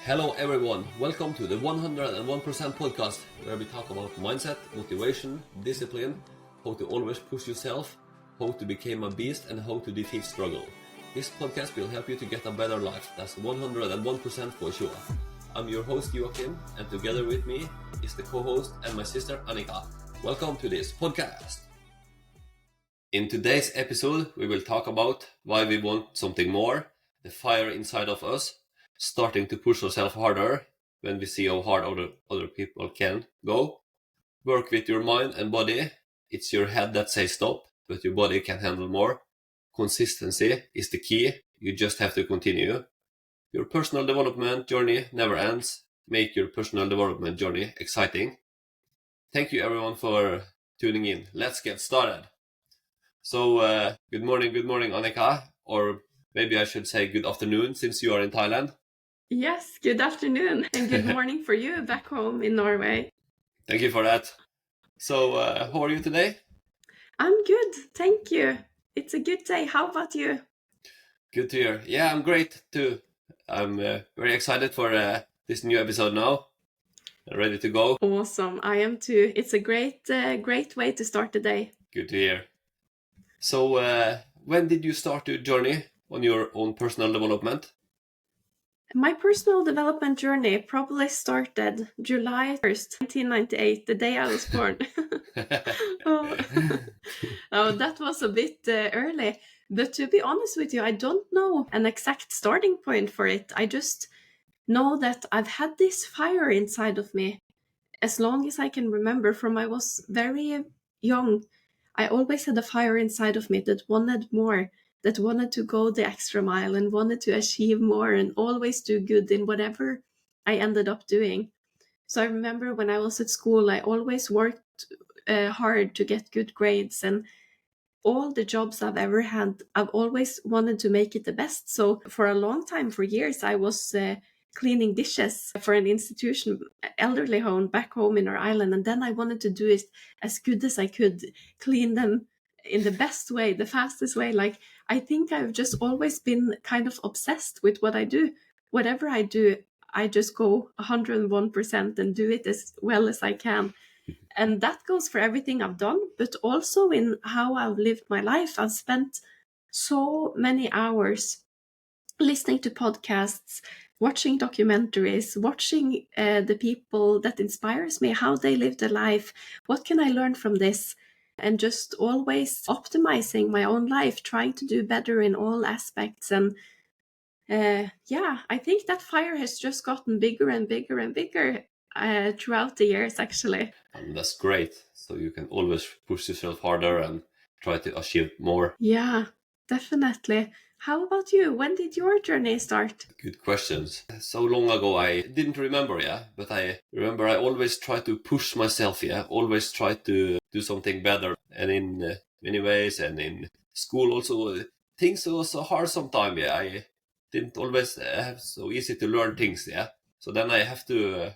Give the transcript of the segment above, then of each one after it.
Hello everyone, welcome to the 101% podcast where we talk about mindset, motivation, discipline, how to always push yourself, how to become a beast and how to defeat struggle. This podcast will help you to get a better life, that's 101% for sure. I'm your host Joakim and together with me is the co-host and my sister Annika. Welcome to this podcast. In today's episode we will talk about why we want something more, the fire inside of us, starting to push ourselves harder when we see how hard other people can go. Work with your mind and body. It's your head that says stop, but your body can handle more. Consistency is the key. You just have to continue. Your personal development journey never ends. Make your personal development journey exciting. Thank you everyone for tuning in. Let's get started. So, good morning Annika, or maybe I should say good afternoon since you are in Thailand. Yes, good afternoon and good morning for you back home in Norway. Thank you for that. So, how are you today? I'm good, thank you. It's a good day. How about you? Good to hear. Yeah, I'm great too. I'm very excited for this new episode now. Ready to go. Awesome, I am too. It's a great way to start the day. Good to hear. So, when did you start your journey on your own personal development? My personal development journey probably started July 1st, 1998, the day I was born. Oh, that was a bit early. But to be honest with you, I don't know an exact starting point for it. I just know that I've had this fire inside of me as long as I can remember from I was very young. I always had a fire inside of me that wanted more, that wanted to go the extra mile and wanted to achieve more and always do good in whatever I ended up doing. So I remember when I was at school, I always worked hard to get good grades, and all the jobs I've ever had, I've always wanted to make it the best. So for a long time, for years, I was cleaning dishes for an institution, elderly home back home in our island. And then I wanted to do it as good as I could, clean them in the best way, the fastest way. Like, I think I've just always been kind of obsessed with what I do. Whatever I do, I just go 101% and do it as well as I can. And that goes for everything I've done, but also in how I've lived my life. I've spent so many hours listening to podcasts, watching documentaries, watching the people that inspires me, how they live their life, what can I learn from this, and just always optimizing my own life, trying to do better in all aspects. And I think that fire has just gotten bigger and bigger and bigger throughout the years, actually. And that's great. So you can always push yourself harder and try to achieve more. Yeah, definitely. How about you? When did your journey start? Good questions. So long ago I didn't remember, but I remember I always try to push myself, always try to do something better. And in many ways, and in school also, things were so hard sometimes, I didn't always have so easy to learn things, So then I have to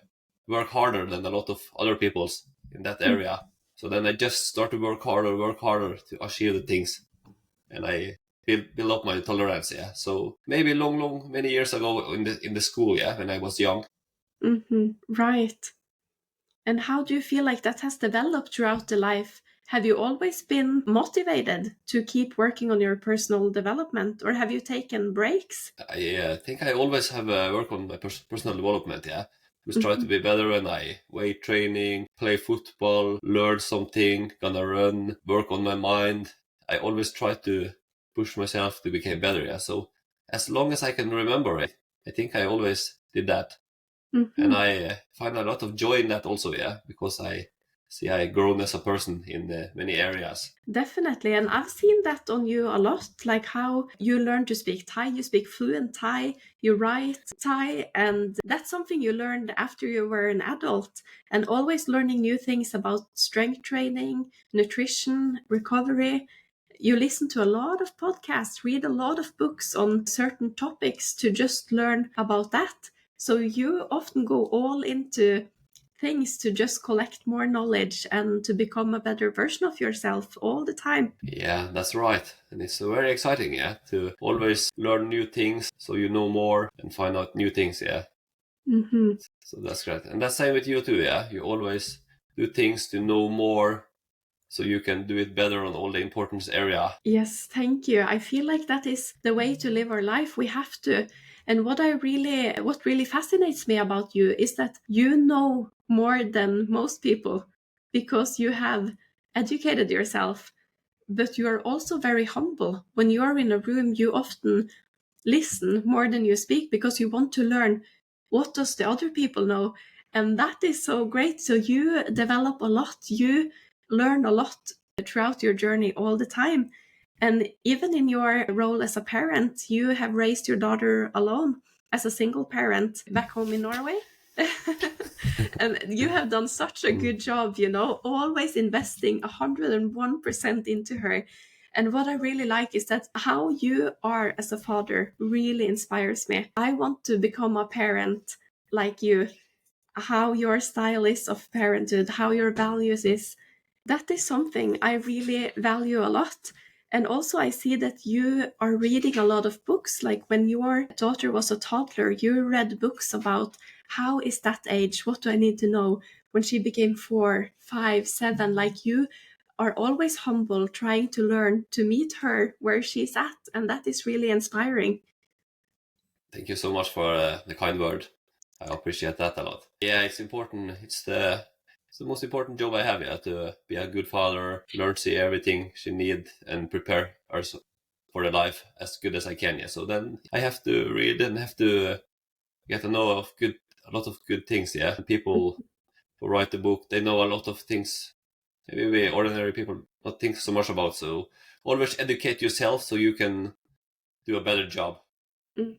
work harder than a lot of other people's in that area. So then I just start to work harder to achieve the things. And I build up my tolerance, So maybe many years ago in the school, when I was young. Right. And how do you feel like that has developed throughout the life? Have you always been motivated to keep working on your personal development, or have you taken breaks? I think I always have work on my personal development, Just try to be better when I weight training, play football, learn something, gonna run, work on my mind. I always try to push myself to become better, So as long as I can remember it, I think I always did that. And I find a lot of joy in that also, because I see I grown as a person in many areas. Definitely. And I've seen that on you a lot, like how you learn to speak Thai, you speak fluent Thai, you write Thai, and that's something you learned after you were an adult, and always learning new things about strength training, nutrition, recovery. You listen to a lot of podcasts, read a lot of books on certain topics to just learn about that. So you often go all into things to just collect more knowledge and to become a better version of yourself all the time. Yeah, that's right. And it's very exciting, to always learn new things so you know more and find out new things, Mm-hmm. So that's great. And that's same with you too, yeah? You always do things to know more so you can do it better on all the importance area. Yes, thank you. I feel like that is the way to live our life. We have to. And what really fascinates me about you is that you know more than most people because you have educated yourself, but you are also very humble. When you are in a room, you often listen more than you speak because you want to learn what does the other people know. And that is so great. So you develop a lot, you learn a lot throughout your journey all the time. And even in your role as a parent, you have raised your daughter alone as a single parent back home in Norway. And you have done such a good job, always investing 101% into her. And what I really like is that how you are as a father really inspires me. I want to become a parent like you, how your style is of parenthood, how your values is. That is something I really value a lot. And also I see that you are reading a lot of books. Like when your daughter was a toddler, you read books about how is that age? What do I need to know? When she became 4, 5, 7, like you are always humble, trying to learn to meet her where she's at. And that is really inspiring. Thank you so much for the kind word. I appreciate that a lot. Yeah, it's important. It's the most important job I have, yeah, to be a good father, learn to see everything she need and prepare her for the life as good as I can. Yeah. So then I have to read and have to get to know a lot of good things. Yeah. People who write the book, they know a lot of things maybe we ordinary people not think so much about. So always educate yourself so you can do a better job. Mm.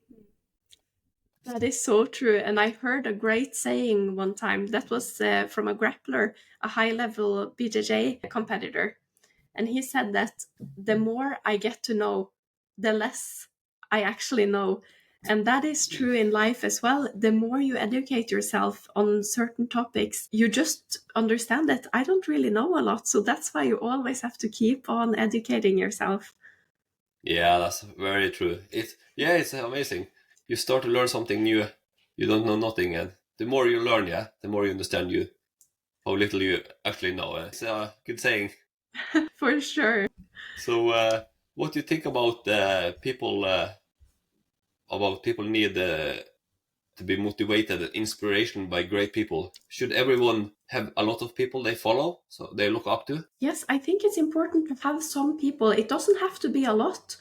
That is so true. And I heard a great saying one time that was from a grappler, a high level BJJ competitor. And he said that the more I get to know, the less I actually know. And that is true in life as well. The more you educate yourself on certain topics, you just understand that I don't really know a lot. So that's why you always have to keep on educating yourself. Yeah, that's very true. It's amazing. You start to learn something new. You don't know nothing, and the more you learn, yeah, the more you understand how little you actually know. It's a good saying. For sure. So, what do you think about people? About people need to be motivated and inspiration by great people. Should everyone have a lot of people they follow, so they look up to? Yes, I think it's important to have some people. It doesn't have to be a lot.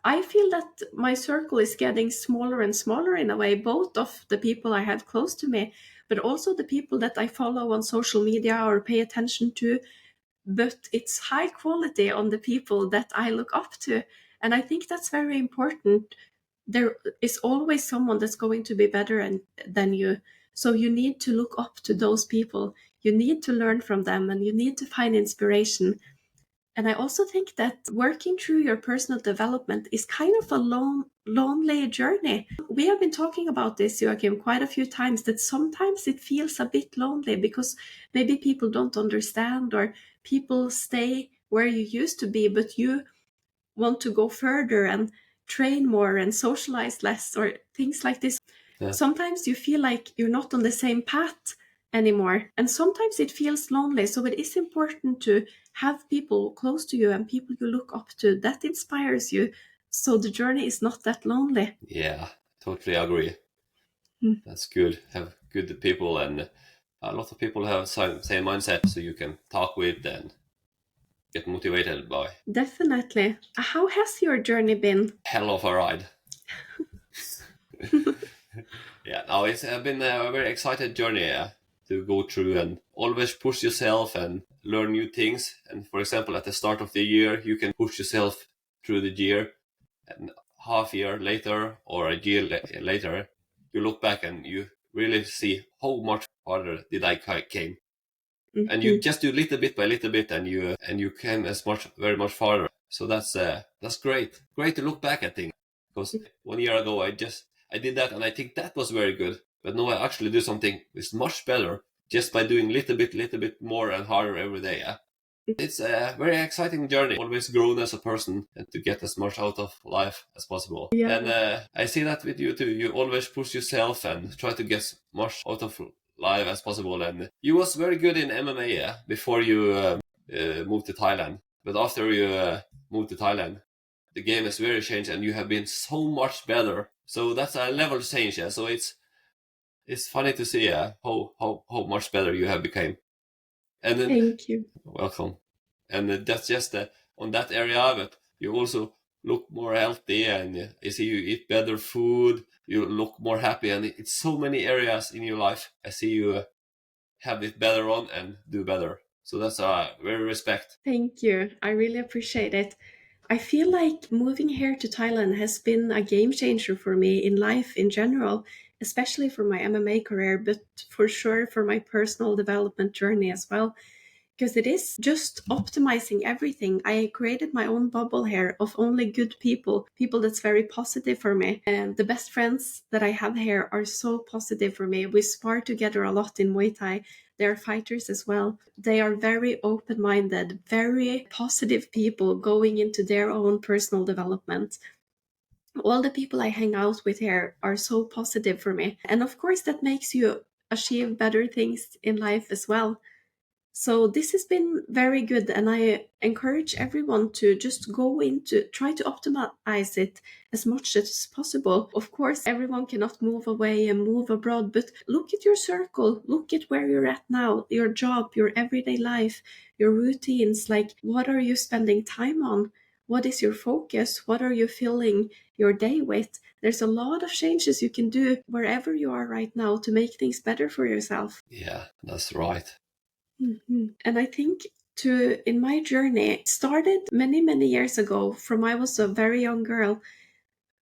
I feel that my circle is getting smaller and smaller in a way, both of the people I have close to me, but also the people that I follow on social media or pay attention to. But it's high quality on the people that I look up to. And I think that's very important. There is always someone that's going to be better than you. So you need to look up to those people. You need to learn from them and you need to find inspiration. And I also think that working through your personal development is kind of a lonely journey. We have been talking about this, Joakim, quite a few times, that sometimes it feels a bit lonely because maybe people don't understand or people stay where you used to be, but you want to go further and train more and socialize less or things like this. Yeah. Sometimes you feel like you're not on the same path anymore, and sometimes it feels lonely. So it is important to have people close to you and people you look up to that inspires you, so the journey is not that lonely. Yeah, totally agree. Mm. That's good. Have good people, and a lot of people have same mindset, so you can talk with and get motivated by. Definitely. How has your journey been? Hell of a ride. Yeah, now it's been a very excited journey to go through and always push yourself and learn new things. And for example, at the start of the year, you can push yourself through the year, and half year later or a year later, you look back and you really see how much farther did I came. And you Mhm. just do little bit by little bit, and you came very much farther. So that's great to look back at things, because 1 year ago I did that and I think that was very good, but now I actually do something that's much better just by doing little bit more and harder every day. Yeah, It's a very exciting journey. Always grown as a person and to get as much out of life as possible. Yeah. And I see that with you too. You always push yourself and try to get as much out of life as possible. And you was very good in MMA, yeah, before you moved to Thailand. But after you moved to Thailand, the game has very changed and you have been so much better. So that's a level change, yeah. So it's funny to see how much better you have become. And then Thank you. welcome. And that's just on that area of it. You also look more healthy, and I see you eat better food. You look more happy, and it's so many areas in your life. I see you have it better on and do better. So that's very respect. Thank you. I really appreciate it. I feel like moving here to Thailand has been a game changer for me in life in general, especially for my MMA career, but for sure for my personal development journey as well. Because it is just optimizing everything. I created my own bubble here of only good people, people that's very positive for me. And the best friends that I have here are so positive for me. We spar together a lot in Muay Thai. They're fighters as well. They are very open minded, very positive people going into their own personal development. All the people I hang out with here are so positive for me. And of course, that makes you achieve better things in life as well. So this has been very good, and I encourage everyone to just go into try to optimize it as much as possible. Of course, everyone cannot move away and move abroad, but look at your circle, look at where you're at now, your job, your everyday life, your routines, like what are you spending time on? What is your focus? What are you filling your day with? There's a lot of changes you can do wherever you are right now to make things better for yourself. Yeah, that's right. And I think in my journey it started many years ago from I was a very young girl,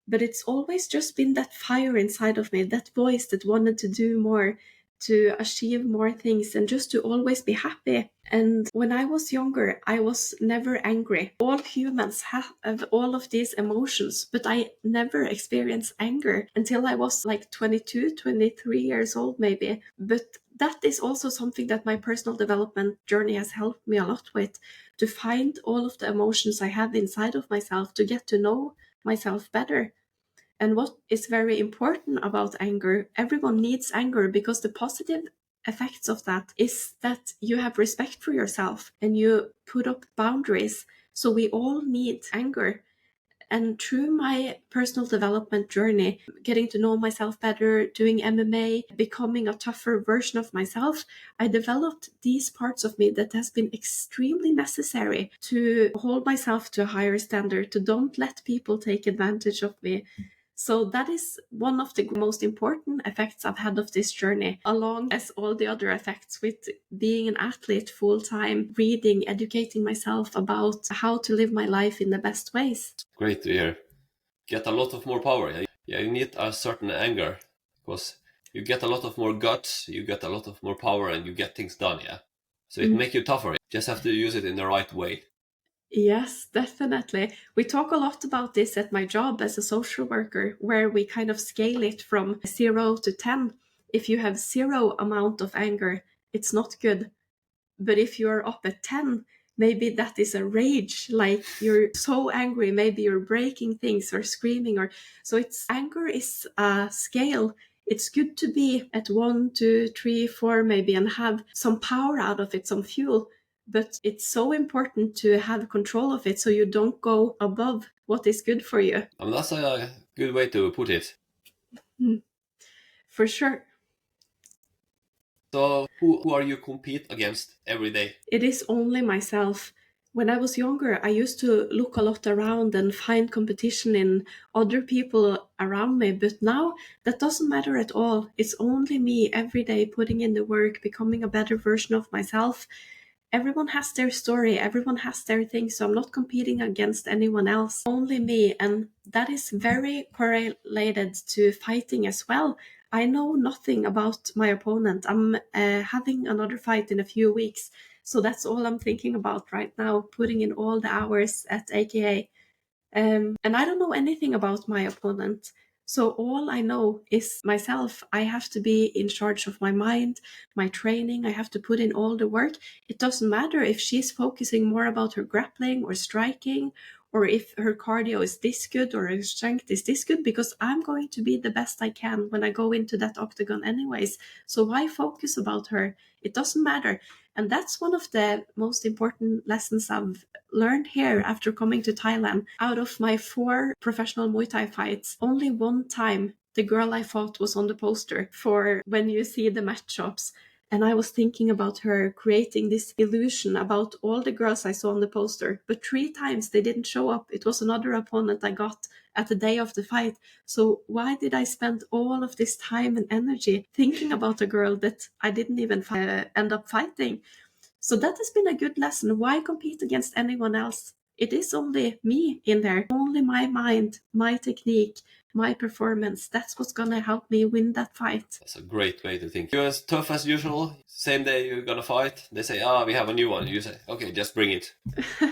but it's always just been that fire inside of me, that voice that wanted to do more, to achieve more things, and just to always be happy. And when I was younger, I was never angry. All humans have all of these emotions, but I never experienced anger until I was like 22, 23 years old, maybe. But that is also something that my personal development journey has helped me a lot with, to find all of the emotions I have inside of myself, to get to know myself better. And what is very important about anger, everyone needs anger because the positive effects of that is that you have respect for yourself and you put up boundaries. So we all need anger. And through my personal development journey, getting to know myself better, doing MMA, becoming a tougher version of myself, I developed these parts of me that has been extremely necessary to hold myself to a higher standard, to don't let people take advantage of me. So that is one of the most important effects I've had of this journey, along as all the other effects with being an athlete full time, reading, educating myself about how to live my life in the best ways. Great to hear. Get a lot of more power. Yeah, you need a certain anger because you get a lot of more guts, you get a lot of more power, and you get things done. Yeah, so it makes you tougher. Just have to use it in the right way. Yes, definitely. We talk a lot about this at my job as a social worker, where we kind of scale it from 0 to 10. If you have zero amount of anger, it's not good. But if you're up at 10, maybe that is a rage, like you're so angry, maybe you're breaking things or screaming, or so it's anger is a scale. It's good to be at 1, 2, 3, 4 maybe and have some power out of it, some fuel. But it's so important to have control of it so you don't go above what is good for you. I mean, that's a good way to put it. For sure. So, who are you compete against every day? It is only myself. When I was younger, I used to look a lot around and find competition in other people around me, but now that doesn't matter at all. It's only me every day putting in the work, becoming a better version of myself. Everyone has their story, everyone has their thing, so I'm not competing against anyone else, only me. And that is very correlated to fighting as well. I know nothing about my opponent. I'm having another fight in a few weeks, so that's all I'm thinking about right now, putting in all the hours at AKA. And I don't know anything about my opponent. So all I know is myself. I have to be in charge of my mind, my training. I have to put in all the work. It doesn't matter if she's focusing more about her grappling or striking, or if her cardio is this good or her strength is this good, because I'm going to be the best I can when I go into that octagon anyways. So why focus about her? It doesn't matter. And that's one of the most important lessons I've learned here after coming to Thailand. Out of my 4 professional Muay Thai fights, only one time the girl I fought was on the poster for when you see the matchups. And I was thinking about her creating this illusion about all the girls I saw on the poster. But 3 times they didn't show up. It was another opponent I got at the day of the fight. So why did I spend all of this time and energy thinking about a girl that I didn't even end up fighting? So that has been a good lesson. Why compete against anyone else? It is only me in there, only my mind, my technique, my performance. That's what's gonna help me win that fight. That's a great way to think. You're as tough as usual. Same day you're gonna fight, they say, we have a new one. You say, okay, just bring it.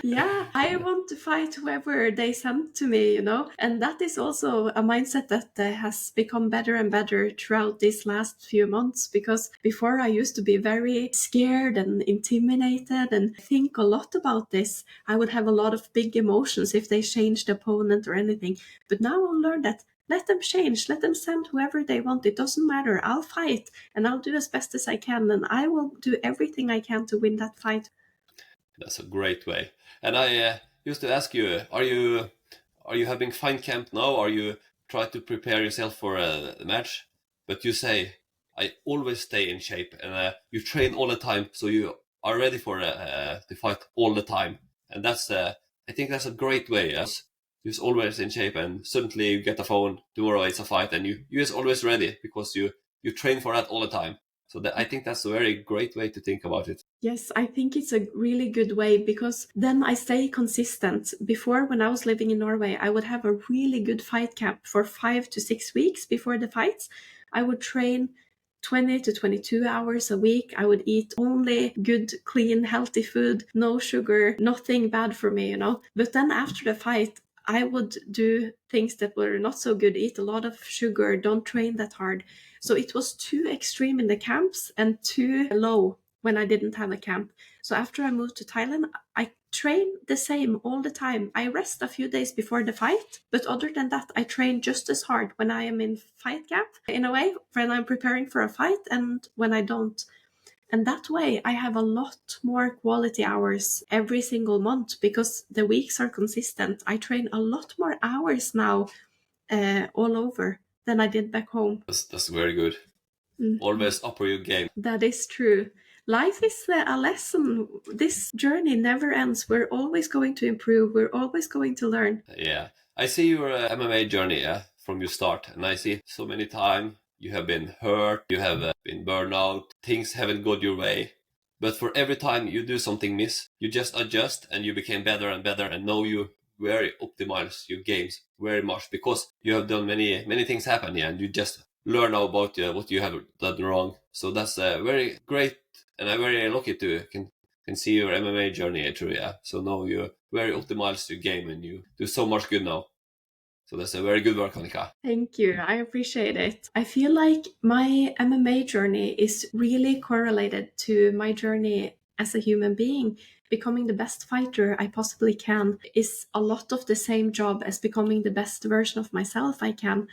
Yeah, I want to fight whoever they send to me, and that is also a mindset that has become better and better throughout these last few months, because before I used to be very scared and intimidated and think a lot about this. I would have a lot of big emotions if they changed the opponent or anything. But now I'll learn that let them change, let them send whoever they want. It doesn't matter. I'll fight and I'll do as best as I can, and I will do everything I can to win that fight. That's a great way. And I used to ask you, are you having fight camp now? Are you try to prepare yourself for a match? But you say, I always stay in shape, and you train all the time, so you are ready for the fight all the time. And that's I think that's a great way. Yes, you're always in shape, and suddenly you get a phone tomorrow. It's a fight, and you're always ready because you train for that all the time. So I think that's a very great way to think about it. Yes, I think it's a really good way, because then I stay consistent. Before, when I was living in Norway, I would have a really good fight camp for 5 to 6 weeks before the fights. I would train 20 to 22 hours a week. I would eat only good, clean, healthy food, no sugar, nothing bad for me, But then after the fight, I would do things that were not so good, eat a lot of sugar, don't train that hard. So it was too extreme in the camps and too low when I didn't have a camp. So after I moved to Thailand, I train the same all the time. I rest a few days before the fight, but other than that, I train just as hard when I am in fight camp, in a way, when I'm preparing for a fight and when I don't. And that way, I have a lot more quality hours every single month because the weeks are consistent. I train a lot more hours now all over than I did back home. That's very good. Always upper your game. That is true. Life is a lesson. This journey never ends. We're always going to improve. We're always going to learn. Yeah. I see your MMA journey from your start, and I see so many times you have been hurt, you have been burned out, things haven't gone your way. But for every time you do something miss, you just adjust and you became better and better, and now you very optimize your games very much because you have done many things happen, and you just learn now about what you have done wrong. So that's very great, and I'm very lucky to can see your MMA journey through. So now you very optimized your game and you do so much good now. So that's a very good work, Annika. Thank you. I appreciate it. I feel like my MMA journey is really correlated to my journey as a human being. Becoming the best fighter I possibly can is a lot of the same job as becoming the best version of myself I can.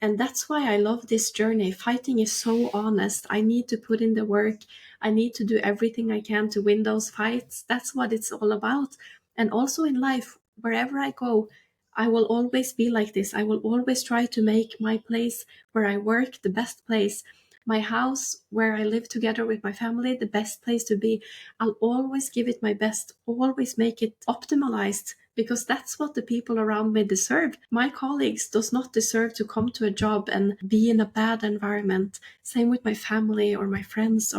And that's why I love this journey. Fighting is so honest. I need to put in the work. I need to do everything I can to win those fights. That's what it's all about. And also in life, wherever I go, I will always be like this. I will always try to make my place where I work the best place. My house where I live together with my family, the best place to be. I'll always give it my best, always make it optimized, because that's what the people around me deserve. My colleagues does not deserve to come to a job and be in a bad environment. Same with my family or my friends.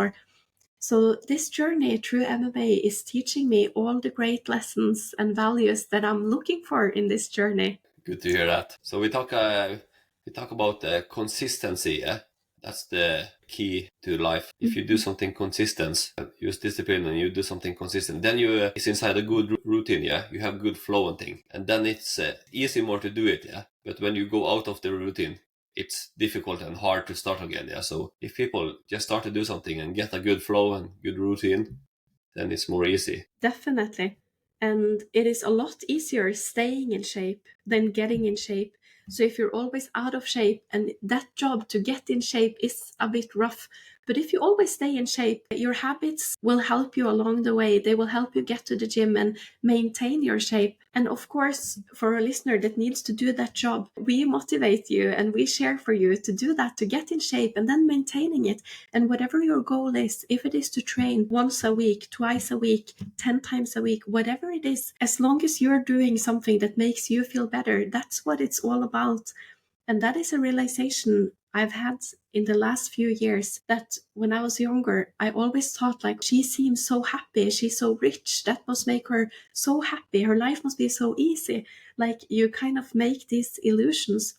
So this journey through MMA is teaching me all the great lessons and values that I'm looking for in this journey. Good to hear that. So we talk about consistency. That's the key to life. If you do something consistent, use discipline and you do something consistent, then you it's inside a good routine, yeah? You have good flow and thing. And then it's easy more to do it, yeah? But when you go out of the routine, it's difficult and hard to start again, yeah? So if people just start to do something and get a good flow and good routine, then it's more easy. Definitely. And it is a lot easier staying in shape than getting in shape. So if you're always out of shape, and that job to get in shape is a bit rough, but if you always stay in shape, your habits will help you along the way. They will help you get to the gym and maintain your shape. And of course, for a listener that needs to do that job, we motivate you and we share for you to do that, to get in shape and then maintaining it. And whatever your goal is, if it is to train once a week, twice a week, 10 times a week, whatever it is, as long as you're doing something that makes you feel better, that's what it's all about. And that is a realization I've had in the last few years, that when I was younger, I always thought, like, she seems so happy, she's so rich, that must make her so happy, her life must be so easy. Like, you kind of make these illusions.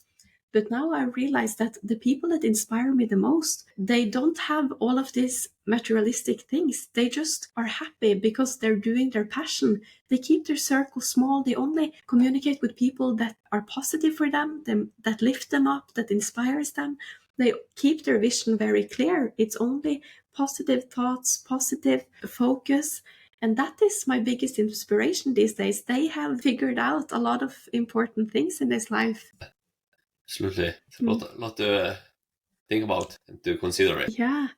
But now I realize that the people that inspire me the most, they don't have all of these materialistic things. They just are happy because they're doing their passion. They keep their circle small. They only communicate with people that are positive for them, that lift them up, that inspires them. They keep their vision very clear. It's only positive thoughts, positive focus. And that is my biggest inspiration these days. They have figured out a lot of important things in this life. Absolutely. It's a lot to think about and to consider it. Yeah,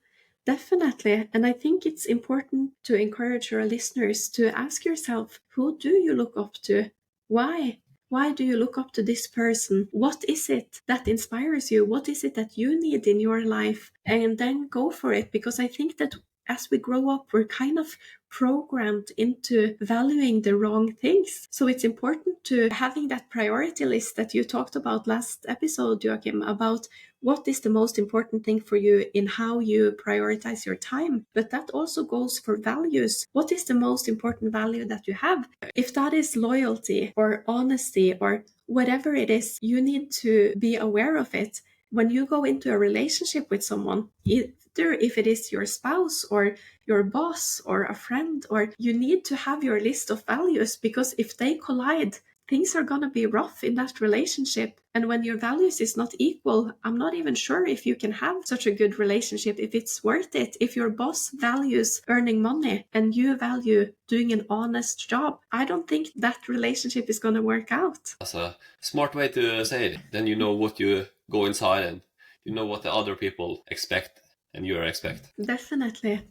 definitely. And I think it's important to encourage your listeners to ask yourself, who do you look up to? Why? Why do you look up to this person? What is it that inspires you? What is it that you need in your life? And then go for it. Because I think that as we grow up, we're kind of programmed into valuing the wrong things. So it's important to having that priority list that you talked about last episode, Joakim, about what is the most important thing for you in how you prioritize your time. But that also goes for values. What is the most important value that you have? If that is loyalty or honesty or whatever it is, you need to be aware of it. When you go into a relationship with someone, either if it is your spouse or your boss or a friend, or you need to have your list of values, because if they collide, things are going to be rough in that relationship. And when your values is not equal, I'm not even sure if you can have such a good relationship, if it's worth it. If your boss values earning money and you value doing an honest job, I don't think that relationship is going to work out. That's a smart way to say it. Then you know what you go inside and you know what the other people expect and you expect. Definitely.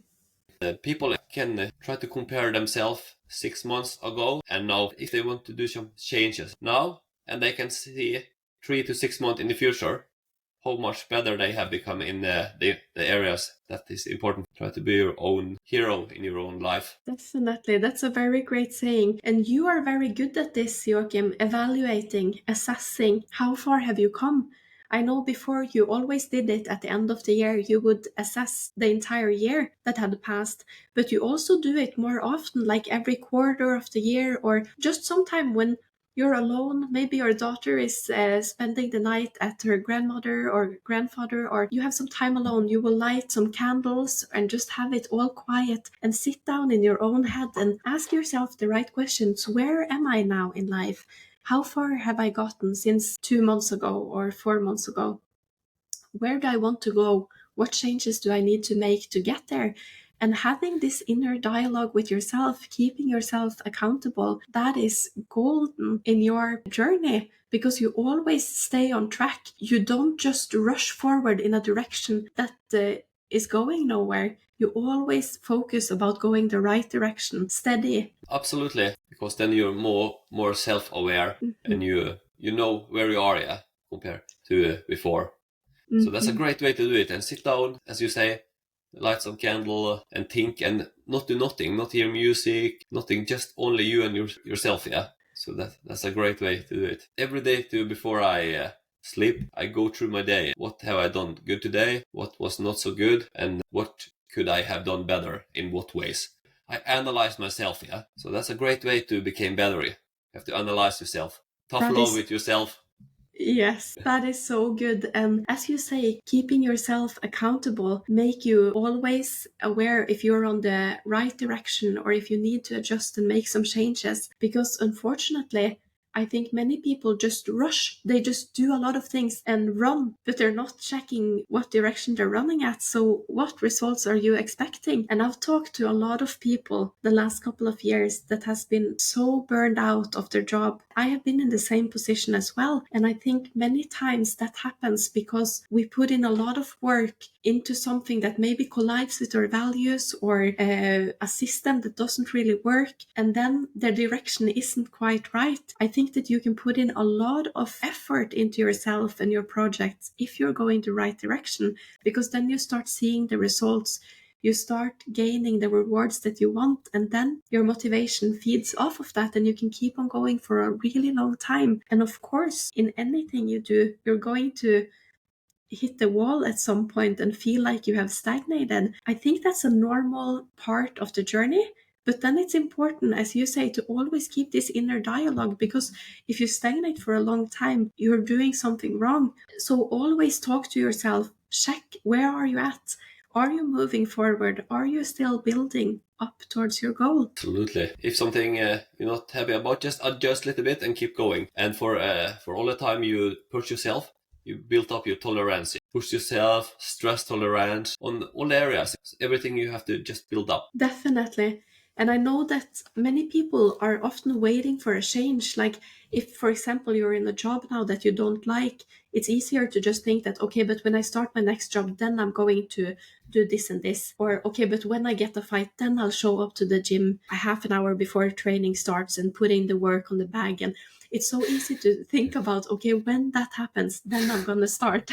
People can try to compare themselves 6 months ago and now, if they want to do some changes now, and they can see 3 to 6 months in the future how much better they have become in the areas that is important. Try to be your own hero in your own life. Definitely. That's a very great saying. And you are very good at this, Joachim, evaluating, assessing. How far have you come? I know before you always did it at the end of the year. You would assess the entire year that had passed, but you also do it more often, like every quarter of the year, or just sometime when you're alone. Maybe your daughter is spending the night at her grandmother or grandfather, or you have some time alone. You will light some candles and just have it all quiet and sit down in your own head and ask yourself the right questions. Where am I now in life? How far have I gotten since 2 months ago or 4 months ago? Where do I want to go? What changes do I need to make to get there? And having this inner dialogue with yourself, keeping yourself accountable, that is golden in your journey, because you always stay on track. You don't just rush forward in a direction that is going nowhere. You always focus about going the right direction, steady. Absolutely, because then you're more self-aware and you know where you are, yeah, compared to before. So that's a great way to do it. And sit down, as you say, light some candle and think, and not do nothing, not hear music, nothing, just only you and yourself, yeah. So that's a great way to do it. Every day before I sleep, I go through my day. What have I done good today? What was not so good? And what could I have done better? In what ways? I analyze myself, yeah. So that's a great way to become better. You have to analyze yourself. Tough love with yourself. Yes, that is so good. And as you say, keeping yourself accountable make you always aware if you're on the right direction or if you need to adjust and make some changes. Because unfortunately, I think many people just rush. They just do a lot of things and run, but they're not checking what direction they're running at. So what results are you expecting? And I've talked to a lot of people the last couple of years that has been so burned out of their job. I have been in the same position as well. And I think many times that happens because we put in a lot of work into something that maybe collides with our values or a system that doesn't really work. And then the direction isn't quite right. I think that you can put in a lot of effort into yourself and your projects if you're going the right direction, because then you start seeing the results. You start gaining the rewards that you want, and then your motivation feeds off of that, and you can keep on going for a really long time. And of course, in anything you do, you're going to hit the wall at some point and feel like you have stagnated. I think that's a normal part of the journey. But then it's important, as you say, to always keep this inner dialogue, because if you stagnate for a long time, you're doing something wrong. So always talk to yourself, check where are you at? Are you moving forward? Are you still building up towards your goal? Absolutely. If something you're not happy about, just adjust a little bit and keep going. And for all the time you push yourself, you built up your tolerance. You push yourself, stress tolerance on all areas. Everything you have to just build up. Definitely. And I know that many people are often waiting for a change. Like if, for example, you're in a job now that you don't like, it's easier to just think that, okay, but when I start my next job, then I'm going to do this and this. Or, okay, but when I get a fight, then I'll show up to the gym a half an hour before training starts and put in the work on the bag. And it's so easy to think about, okay, when that happens, then I'm going to start.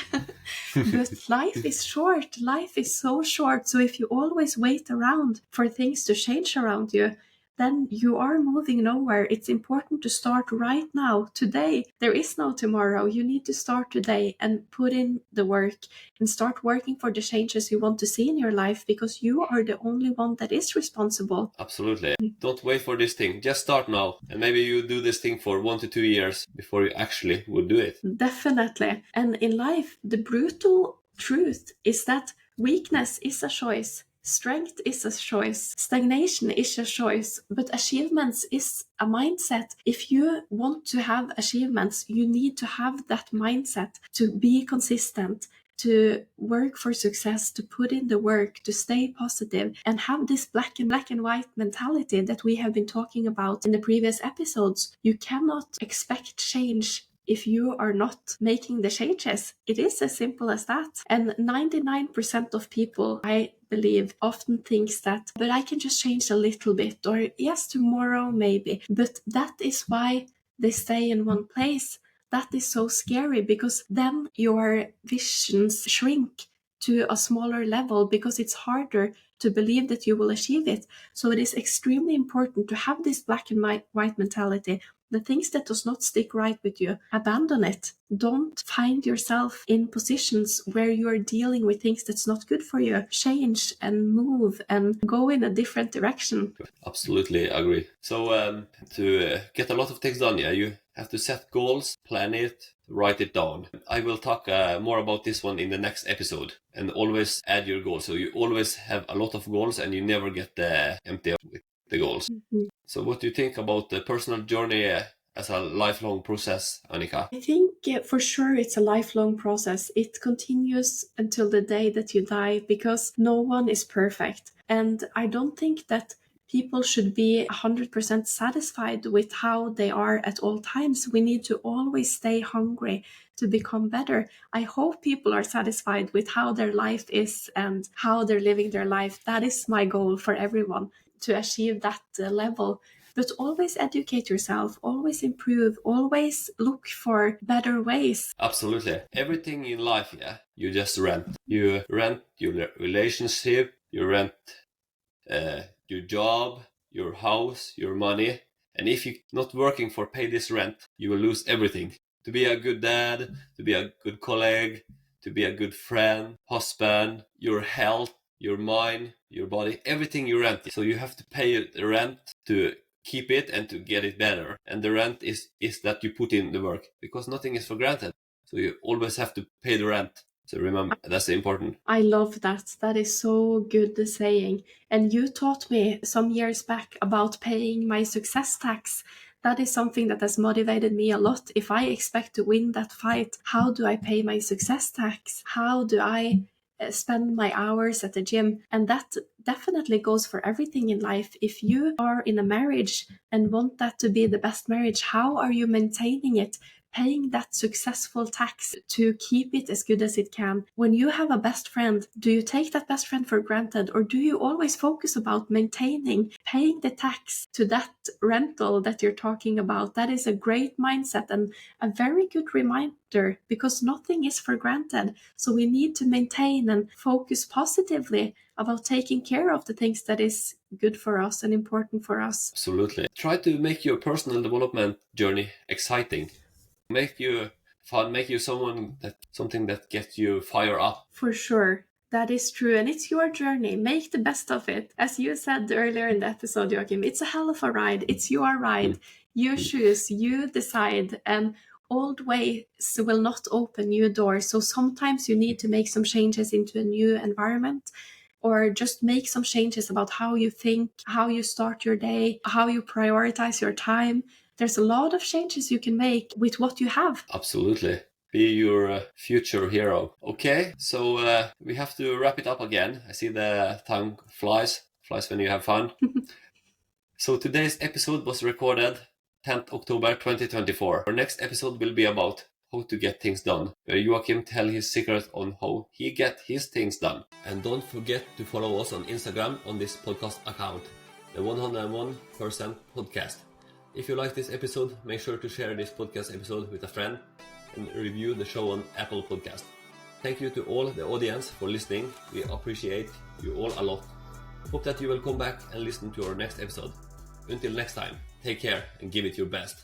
But life is short. Life is so short. So if you always wait around for things to change around you, then you are moving nowhere. It's important to start right now, today. There is no tomorrow. You need to start today and put in the work and start working for the changes you want to see in your life, because you are the only one that is responsible. Absolutely. Don't wait for this thing. Just start now. And maybe you do this thing for 1 to 2 years before you actually would do it. Definitely. And in life, the brutal truth is that weakness is a choice. Strength is a choice. Stagnation is a choice. But achievements is a mindset. If you want to have achievements, you need to have that mindset to be consistent, to work for success, to put in the work, to stay positive, and have this black and white mentality that we have been talking about in the previous episodes. You cannot expect change if you are not making the changes. It is as simple as that. And 99% of people, I believe, often thinks that, but I can just change a little bit, or yes, tomorrow maybe. But that is why they stay in one place. That is so scary, because then your visions shrink to a smaller level, because it's harder to believe that you will achieve it. So it is extremely important to have this black and white mentality. The things that does not stick right with you, abandon it. Don't find yourself in positions where you are dealing with things that's not good for you. Change and move and go in a different direction. Absolutely agree. So to get a lot of things done, you have to set goals, plan it, write it down. I will talk more about this one in the next episode. And always add your goals. So you always have a lot of goals and you never get empty with the goals. Mm-hmm. So what do you think about the personal journey as a lifelong process, Annika? I think for sure it's a lifelong process. It continues until the day that you die, because no one is perfect. And I don't think that people should be 100% satisfied with how they are at all times. We need to always stay hungry to become better. I hope people are satisfied with how their life is and how they're living their life. That is my goal for everyone, to achieve that level. But always educate yourself, always improve, always look for better ways. Absolutely. Everything in life, you just rent. You rent your relationship, you rent your job, your house, your money. And if you're not working for pay this rent, you will lose everything. To be a good dad, to be a good colleague, to be a good friend, husband, your health, your mind, your body, everything you rent. So you have to pay the rent to keep it and to get it better. And the rent is that you put in the work, because nothing is for granted. So you always have to pay the rent. So remember, that's important. I love that. That is so good, the saying. And you taught me some years back about paying my success tax. That is something that has motivated me a lot. If I expect to win that fight, how do I pay my success tax? How do I spend my hours at the gym? And that definitely goes for everything in life. If you are in a marriage and want that to be the best marriage, how are you maintaining it? Paying that successful tax to keep it as good as it can. When you have a best friend, do you take that best friend for granted, or do you always focus about maintaining, paying the tax to that rental that you're talking about? That is a great mindset and a very good reminder, because nothing is for granted. So we need to maintain and focus positively about taking care of the things that is good for us and important for us. Absolutely. Try to make your personal development journey exciting. Make you fun, make you something that gets you fire up. For sure. That is true. And it's your journey. Make the best of it. As you said earlier in the episode, Joakim, it's a hell of a ride. It's your ride. You choose, you decide, and old ways will not open new doors. So sometimes you need to make some changes into a new environment, or just make some changes about how you think, how you start your day, how you prioritize your time. There's a lot of changes you can make with what you have. Absolutely. Be your future hero. Okay, so we have to wrap it up again. I see the time flies when you have fun. So today's episode was recorded 10th October 2024. Our next episode will be about how to get things done, where Joakim tells his secret on how he get his things done. And don't forget to follow us on Instagram on this podcast account, the 101% podcast. If you like this episode, make sure to share this podcast episode with a friend and review the show on Apple Podcast. Thank you to all the audience for listening. We appreciate you all a lot. Hope that you will come back and listen to our next episode. Until next time, take care and give it your best.